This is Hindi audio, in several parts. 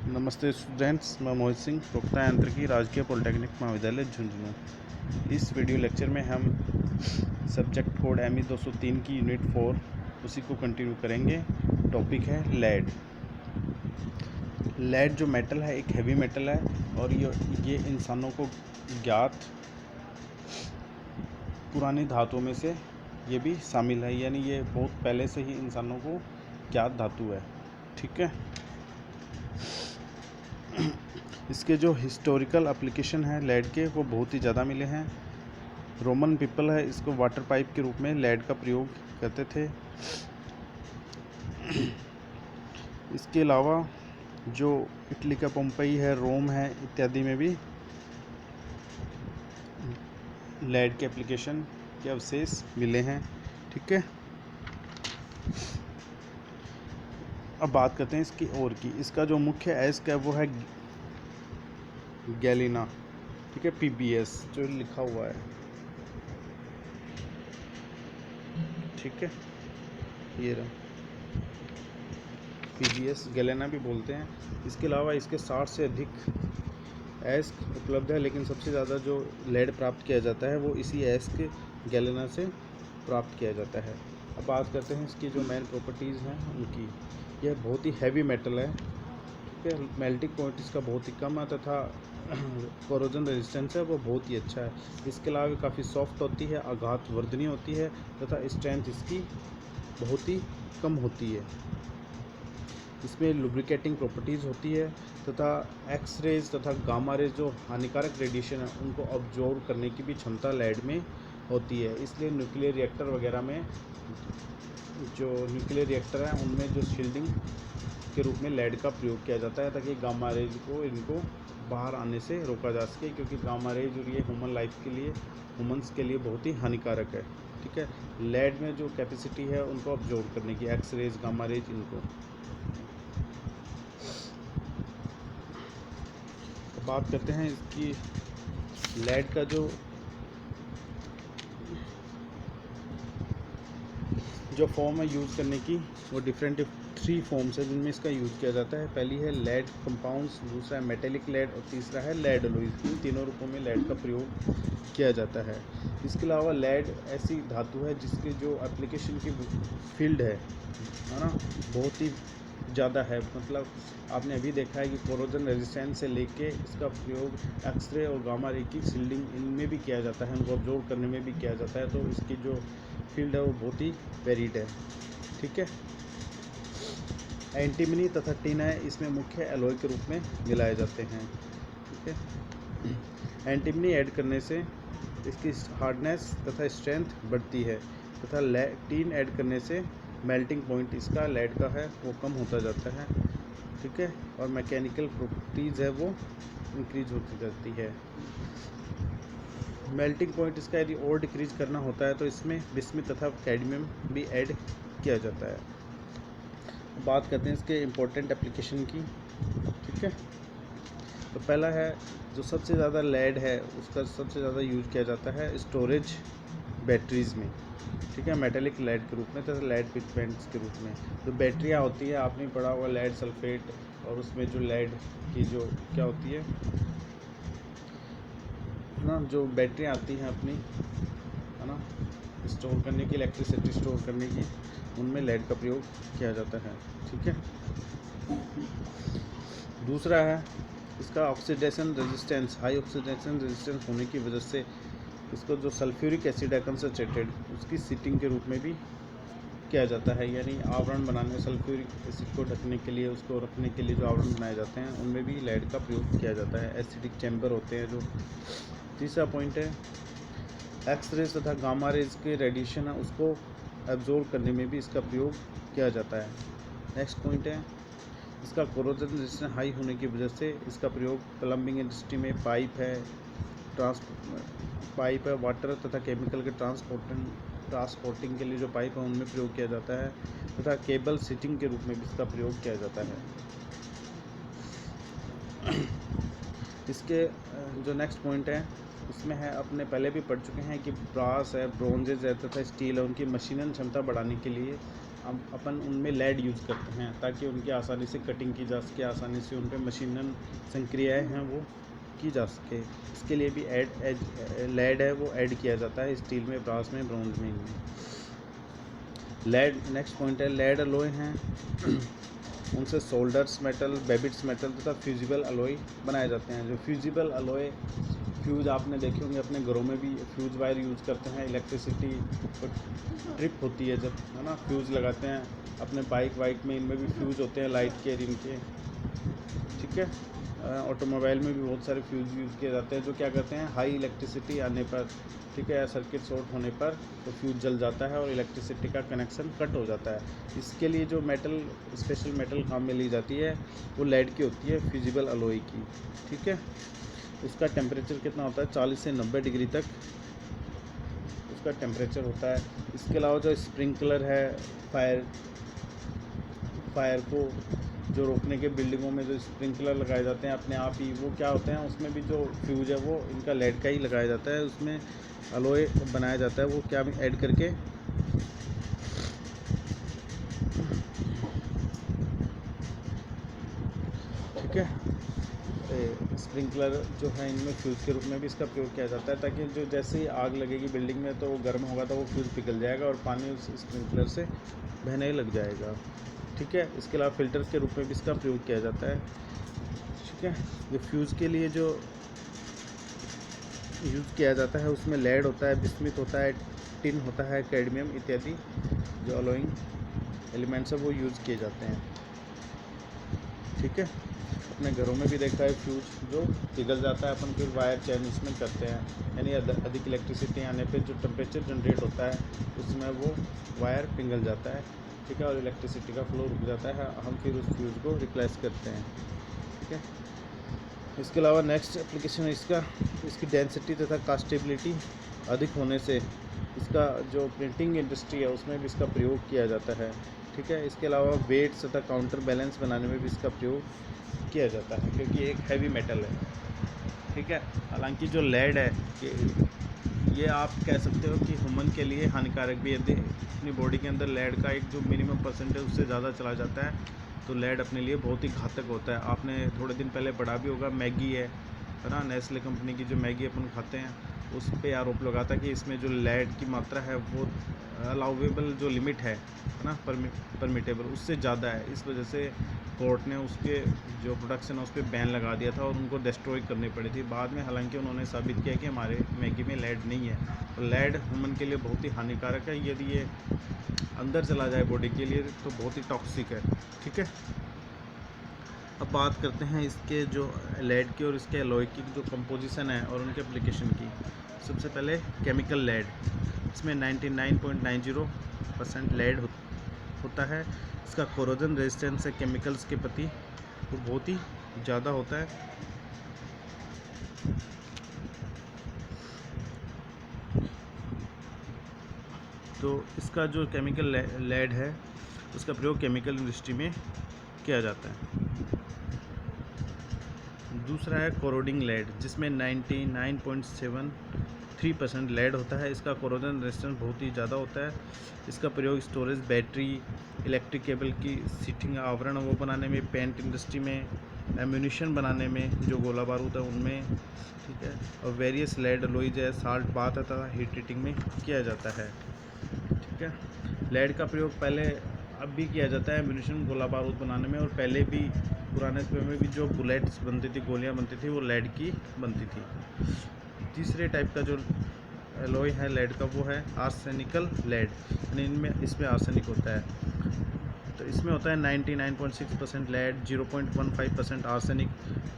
नमस्ते स्टूडेंट्स, मैं मोहित सिंह, प्रोक्ता यांत्रिकी राजकीय पॉलिटेक्निक महाविद्यालय झुंझुनू। इस वीडियो लेक्चर में हम सब्जेक्ट कोड ME 203 की यूनिट 4 उसी को कंटिन्यू करेंगे। टॉपिक है लेड। लेड जो मेटल है एक हैवी मेटल है और ये इंसानों को ज्ञात पुरानी धातुओं में से ये भी शामिल है, यानी ये बहुत पहले से ही इंसानों को ज्ञात धातु है। ठीक है। इसके जो हिस्टोरिकल एप्लीकेशन है लेड के वो बहुत ही ज़्यादा मिले हैं। रोमन पीपल है इसको वाटर पाइप के रूप में लेड का प्रयोग करते थे। इसके अलावा जो इटली का पोम्पई है, रोम है इत्यादि में भी लेड के एप्लीकेशन के अवशेष मिले हैं। ठीक है। अब बात करते हैं इसकी और की। इसका जो मुख्य एस्क है वो है गैलिना। ठीक है, PBS जो लिखा हुआ है। ठीक है, ये रहा PBS, गैलेना भी बोलते हैं। इसके अलावा इसके 60 से अधिक एस्क उपलब्ध है, लेकिन सबसे ज़्यादा जो लेड प्राप्त किया जाता है वो इसी एस्क गैलेना से प्राप्त किया जाता है। अब बात करते हैं इसकी जो मेन प्रॉपर्टीज़ हैं उनकी। यह बहुत ही हैवी मेटल है। ठीक है, मेल्टिंग पॉइंट इसका बहुत ही कम है तथा कोरोजन रेजिस्टेंस है वो बहुत ही अच्छा है। इसके अलावा काफ़ी सॉफ्ट होती है, आघात वर्धनी होती है तथा स्ट्रेंथ इसकी बहुत ही कम होती है। इसमें लुब्रिकेटिंग प्रॉपर्टीज़ होती है तथा एक्स रेज तथा गामा रेज जो हानिकारक रेडिएशन है उनको ऑब्जॉर्व करने की भी क्षमता लेड में होती है। इसलिए न्यूक्लियर रिएक्टर वगैरह में जो न्यूक्लियर रिएक्टर हैं उनमें जो शील्डिंग के रूप में लेड का प्रयोग किया जाता है ताकि गामा रेज को इनको बाहर आने से रोका जा सके, क्योंकि गामा रेज और ये ह्यूमंस के लिए बहुत ही हानिकारक है। ठीक है, लेड में जो कैपेसिटी है उनको ऑब्जॉर्व करने की, एक्स रेज, गामा रेज, इनको। बात करते हैं इसकी लेड का जो फॉर्म है यूज़ करने की, वो डिफरेंट 3 फॉर्म्स है जिनमें इसका यूज़ किया जाता है। पहली है लेड कंपाउंड्स, दूसरा है मेटेलिक लेड और तीसरा है लेड एलॉयज। इन तीनों रूपों में लेड का प्रयोग किया जाता है। इसके अलावा लेड ऐसी धातु है जिसकी जो एप्लीकेशन की फील्ड है ना, बहुत ही ज़्यादा है। मतलब आपने अभी देखा है कि कोरोजन रेजिस्टेंस से लेके इसका प्रयोग एक्सरे और गामा रे की शील्डिंग इनमें भी किया जाता है, उनको ऑब्जॉर्व करने में भी किया जाता है। तो इसकी जो फील्ड है वो बहुत ही वेरिड है। ठीक है। एंटीमनी तथा टिन है इसमें मुख्य एलॉय के रूप में मिलाए जाते हैं। ठीक है। एंटीमनी ऐड करने से इसकी हार्डनेस तथा स्ट्रेंथ बढ़ती है तथा टिन ऐड करने से मेल्टिंग पॉइंट इसका लेड का है वो कम होता जाता है। ठीक है, और मैकेनिकल प्रॉपर्टीज़ है वो इंक्रीज होती जाती है। मेल्टिंग पॉइंट इसका यदि और डिक्रीज करना होता है तो इसमें बिस्मिथ तथा कैडमियम भी ऐड किया जाता है। बात करते हैं इसके इम्पोर्टेंट एप्लीकेशन की। ठीक है, तो पहला है जो सबसे ज़्यादा लेड है उसका सबसे ज़्यादा यूज किया जाता है स्टोरेज बैटरीज़ में। ठीक है, मेटेलिक लेड के रूप में तथा लेड पिगमेंट्स के रूप में। जो बैटरियाँ होती है, आपने पढ़ा हुआ लेड सल्फेट, और उसमें जो लेड की जो क्या होती है ना, जो बैटरियाँ आती हैं अपनी, है ना, स्टोर करने की, इलेक्ट्रिसिटी स्टोर करने की, उनमें लेड का प्रयोग किया जाता है। ठीक है। दूसरा है इसका oxidation resistance. High oxidation resistance होने की वजह से इसको जो सल्फ्यूरिक एसिड है कंसनट्रेटेड, उसकी सीटिंग के रूप में भी किया जाता है। यानी आवरण बनाने, सल्फ्यूरिक एसिड को ढकने के लिए, उसको रखने के लिए जो आवरण बनाए जाते हैं उनमें भी लेड का प्रयोग किया जाता है। एसिडिक चैम्बर होते हैं जो। तीसरा पॉइंट है एक्स रेज तथा गामा रेज के रेडिएशन है उसको एब्जॉर्ब करने में भी इसका प्रयोग किया जाता है। नेक्स्ट पॉइंट है इसका कोरोजन रेजिस्टेंस हाई होने की वजह से इसका प्रयोग प्लम्बिंग इंडस्ट्री में पाइप है, वाटर तथा केमिकल के ट्रांसपोर्टिंग के लिए जो पाइप है उनमें प्रयोग किया जाता है तथा केबल सीटिंग के रूप में भी इसका प्रयोग किया जाता है। इसके जो नेक्स्ट पॉइंट है उसमें है, अपने पहले भी पढ़ चुके हैं कि ब्रास है, ब्रोंजेज है तथा स्टील है, उनकी मशीनन क्षमता बढ़ाने के लिए हम अपन उनमें लेड यूज़ करते हैं ताकि उनकी आसानी से कटिंग की जा सके, आसानी से उन पर मशीनन संक्रियाएँ हैं वो की जा सके। इसके लिए भी लेड है वो ऐड किया जाता है स्टील में, ब्रास में, ब्रॉन्ज में। लेड नेक्स्ट पॉइंट है, लेड अलॉय हैं उनसे सोल्डर्स मेटल, बेबिट्स मेटल तथा फ्यूजिबल अलॉय बनाए जाते हैं। जो फ्यूजिबल अलॉय, फ्यूज़ आपने देखे होंगे अपने घरों में भी फ्यूज़ वायर यूज़ करते हैं, इलेक्ट्रिसिटी ट्रिप होती है जब, है ना, फ्यूज़ लगाते हैं अपने बाइक वाइक में, इनमें भी फ्यूज़ होते हैं लाइट के, इनके, ठीक है। ऑटोमोबाइल में भी बहुत सारे फ्यूज़ यूज़ किए जाते हैं जो क्या करते हैं, हाई इलेक्ट्रिसिटी आने पर, ठीक है, सर्किट शॉर्ट होने पर तो फ्यूज़ जल जाता है और इलेक्ट्रिसिटी का कनेक्शन कट हो जाता है। इसके लिए जो मेटल, स्पेशल मेटल काम में ली जाती है वो लेड की होती है, फ्यूजिबल अलॉय की, ठीक है। उसका टेम्परेचर कितना होता है, 40 से 90 डिग्री तक उसका टेम्परेचर होता है। इसके अलावा जो स्प्रिंकलर है, फायर को जो रोकने के, बिल्डिंगों में जो स्प्रिंकलर लगाए जाते हैं अपने आप ही, वो क्या होते हैं, उसमें भी जो फ्यूज़ है वो इनका लेड का ही लगाया जाता है, उसमें अलॉय बनाया जाता है, वो क्या ऐड करके, ठीक है। स्प्रिंकलर जो है इनमें फ्यूज़ के रूप में भी इसका प्रयोग किया जाता है ताकि जो जैसे ही आग लगेगी बिल्डिंग में तो वो गर्म होगा तो वो फ्यूज़ पिघल जाएगा और पानी उस स्प्रिंकलर से बहने लग जाएगा, ठीक है। इसके अलावा फिल्टर के रूप में भी इसका प्रयोग किया जाता है, ठीक है। जो फ्यूज़ के लिए जो यूज़ किया जाता है उसमें लेड होता है, बिस्मिथ होता है, टिन होता है, कैडमियम इत्यादि जो अलॉइंग एलिमेंट्स है वो यूज़ किए जाते हैं, ठीक है। अपने घरों में भी देखा है फ्यूज़ जो पिघल जाता है, अपन फिर वायर चेंज इसमें करते हैं, यानी अधिक इलेक्ट्रिसिटी आने पे जो टेम्परेचर जनरेट होता है उसमें वो वायर पिघल जाता है, ठीक है, और इलेक्ट्रिसिटी का फ्लो रुक जाता है, हम फिर उस फ्यूज़ को रिप्लेस करते हैं, ठीक है। इसके अलावा नेक्स्ट एप्लीकेशन है इसकी डेंसिटी तथा कास्टेबिलिटी अधिक होने से इसका जो प्रिंटिंग इंडस्ट्री है उसमें भी इसका प्रयोग किया जाता है, ठीक है। इसके अलावा वेट्स तथा काउंटर बैलेंस बनाने में भी इसका प्रयोग किया जाता है क्योंकि एक हैवी मेटल है, ठीक है। हालांकि जो लेड है ये आप कह सकते हो कि ह्यूमन के लिए हानिकारक भी है। अपनी बॉडी के अंदर लेड का एक जो मिनिमम परसेंटेज उससे ज़्यादा चला जाता है तो लेड अपने लिए बहुत ही घातक होता है। आपने थोड़े दिन पहले पढ़ा भी होगा, मैगी है ना, नेस्ले कंपनी की जो मैगी अपन खाते हैं उस पे आरोप लगा था कि इसमें जो लेड की मात्रा है वो अलाउेबल जो लिमिट है ना, परमिटेबल, उससे ज़्यादा है। इस वजह से कोर्ट ने उसके जो प्रोडक्शन है उस पर बैन लगा दिया था और उनको डिस्ट्रॉय करनी पड़ी थी बाद में। हालांकि उन्होंने साबित किया कि हमारे मैगी में लेड नहीं है। तो लेड ह्यूमन के लिए बहुत ही हानिकारक है, यदि ये अंदर चला जाए बॉडी के लिए तो बहुत ही टॉक्सिक है, ठीक है। अब बात करते हैं इसके जो लेड की और इसके अलॉय की जो कंपोजिशन है और उनके एप्लीकेशन की। सबसे पहले केमिकल लेड, इसमें 99.90% लेड होता है। इसका कोरोजन रेजिस्टेंस है केमिकल्स के प्रति वो बहुत ही ज़्यादा होता है। तो इसका जो केमिकल लेड है उसका प्रयोग केमिकल इंडस्ट्री में किया जाता है। दूसरा है कोरोडिंग लेड, जिसमें 99.73% लेड होता है। इसका कोरोजन रेजिस्टेंस बहुत ही ज़्यादा होता है। इसका प्रयोग स्टोरेज, बैटरी, इलेक्ट्रिक केबल की सीटिंग आवरण वो बनाने में, पेंट इंडस्ट्री में, एम्यूनिशन बनाने में जो गोला बारूद है उनमें, ठीक है, और वेरियस लेड अलॉय जैसे साल्ट बाथ तथा हीट ट्रीटिंग में किया जाता है, ठीक है। लेड का प्रयोग पहले अब भी किया जाता है एम्यूनिशन, गोला बारूद बनाने में, और पहले भी पुराने समय में भी जो बुलेट्स बनती थी, गोलियां बनती थी, वो लेड की बनती थी। तीसरे टाइप का जो अलॉय है लेड का वो है आर्सेनिकल लेड, यानी इसमें आर्सेनिक होता है। तो इसमें होता है 99.6% lead, 0.15% arsenic,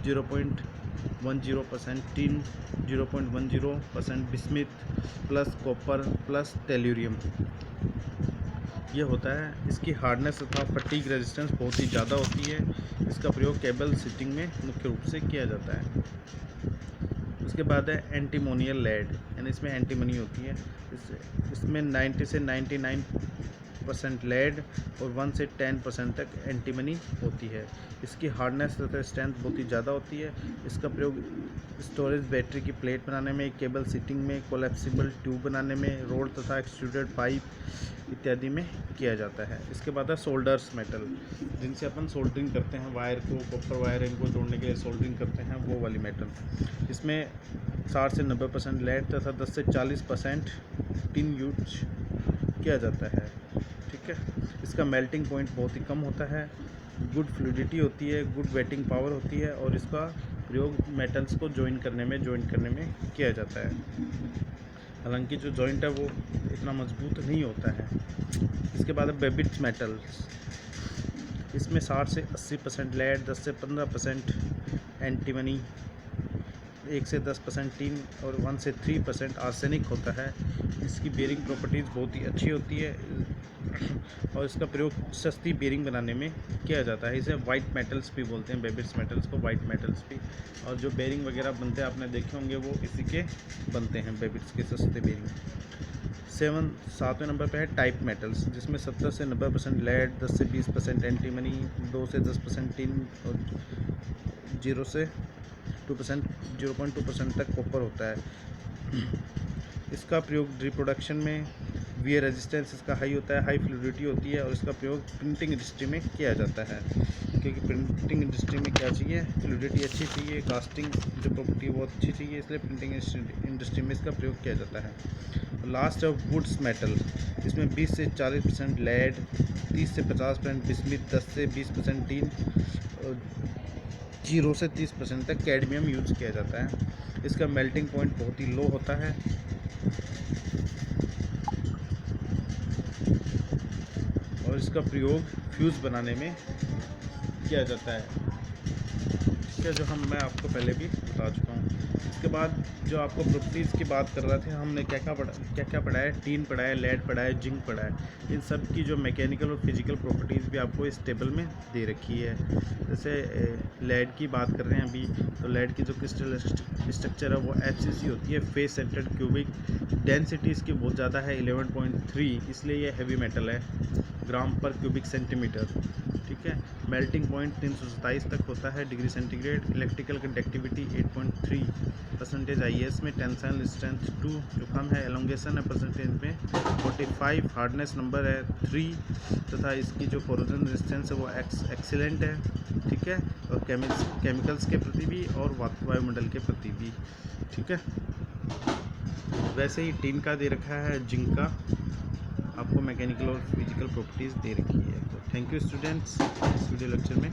0.10% tin, 0.10% bismuth, plus copper, plus tellurium ये होता है। इसकी हार्डनेस तथा फटीग रेजिस्टेंस बहुत ही ज़्यादा होती है। इसका प्रयोग केबल सीटिंग में मुख्य रूप से किया जाता है। उसके बाद है एंटीमोनियल लेड, यानी इसमें एंटीमनी होती है। इसमें 90 से 99 5% लेड और 1 से 10% तक एंटीमनी होती है। इसकी हार्डनेस तथा स्ट्रेंथ बहुत ही ज़्यादा होती है। इसका प्रयोग स्टोरेज बैटरी की प्लेट बनाने में, केबल सीटिंग में, कोलैप्सिबल ट्यूब बनाने में, रोड तथा एक्सट्रूडेड पाइप इत्यादि में किया जाता है। इसके बाद है सोल्डर्स मेटल, जिनसे अपन सोल्डरिंग करते हैं, वायर को, कॉपर वायर इनको जोड़ने के लिए सोल्डरिंग करते हैं, वो वाली मेटल। इसमें 60 से 90% लेड तथा 10 से 40% टिन यूज किया जाता है। ठीक है, इसका मेल्टिंग पॉइंट बहुत ही कम होता है, गुड फ्लूइडिटी होती है, गुड वेटिंग पावर होती है और इसका प्रयोग मेटल्स को जॉइन करने में किया जाता है। हालांकि जो जॉइंट है वो इतना मजबूत नहीं होता है। इसके बाद है बेबिट्स मेटल्स। इसमें 60 से 80% लेड, 10 से 15% एंटीमनी, 1 से 10% टिन और 1 से 3% आर्सेनिक होता है। इसकी बेरिंग प्रॉपर्टीज़ बहुत ही अच्छी होती है और इसका प्रयोग सस्ती बेरिंग बनाने में किया जाता है। इसे वाइट मेटल्स भी बोलते हैं, बेबिट्स मेटल्स को वाइट मेटल्स भी। और जो बेरिंग वगैरह बनते हैं आपने देखे होंगे वो इसी के बनते हैं, बेबिट्स के सस्ते बेरिंग। 7वें नंबर पे है टाइप मेटल्स, जिसमें 70 से 90% लेड, 10 से 20% एंटीमनी, 2 से 10% टिन और 0.2% तक कॉपर होता है। इसका प्रयोग रिप्रोडक्शन में, वियर रेजिस्टेंस इसका हाई होता है, हाई फ्लूइडिटी होती है और इसका प्रयोग प्रिंटिंग इंडस्ट्री में किया जाता है। क्योंकि प्रिंटिंग इंडस्ट्री में क्या चाहिए, फ्लूइडिटी अच्छी चाहिए, कास्टिंग जो प्रॉपर्टी है वो अच्छी चाहिए, इसलिए प्रिंटिंग इंडस्ट्री में इसका प्रयोग किया जाता है। लास्ट है वुड्स मेटल, इसमें 20 से 40% लेड, 30 से 50% बिस्मिथ, 10 से 20% टिन, 0 से 30% तक कैडमियम यूज किया जाता है। इसका मेल्टिंग पॉइंट बहुत ही लो होता है और इसका प्रयोग फ्यूज़ बनाने में किया जाता है। ठीक है, जो मैं आपको पहले भी बता चुका हूँ। इसके बाद जो आपको प्रॉपर्टीज़ की बात कर रहे थे, हमने क्या क्या पढ़ा है, टीन पढ़ा है, लेड पढ़ा है, जिंक पढ़ा है। इन सब की जो मैकेनिकल और फिजिकल प्रॉपर्टीज़ भी आपको इस टेबल में दे रखी है। जैसे लेड की बात कर रहे हैं अभी, तो लेड की जो क्रिस्टल स्ट्रक्चर है वो FCC होती है, फेस सेंटर्ड क्यूबिक। डेंसिटी इसकी बहुत ज़्यादा है, 11.3, इसलिए ये हैवी मेटल है, ग्राम पर क्यूबिक सेंटीमीटर। ठीक है, मेल्टिंग पॉइंट 327 तक होता है degree centigrade. Electrical conductivity 8.3%, IS में टेंसाइल स्ट्रेंथ 2 जो कम है, एलोंगेशन है परसेंटेज में 45, हार्डनेस नंबर है 3 तथा इसकी जो कोरोजन रेजिस्टेंस है वो एक्सीलेंट है। ठीक है, और केमिकल्स के प्रति भी और वायुमंडल के प्रति भी। ठीक है, वैसे ही टीन का दे रखा है, जिंक का आपको मैकेनिकल और फिजिकल प्रॉपर्टीज़ दे रखी है। तो थैंक यू स्टूडेंट्स, इस वीडियो लेक्चर में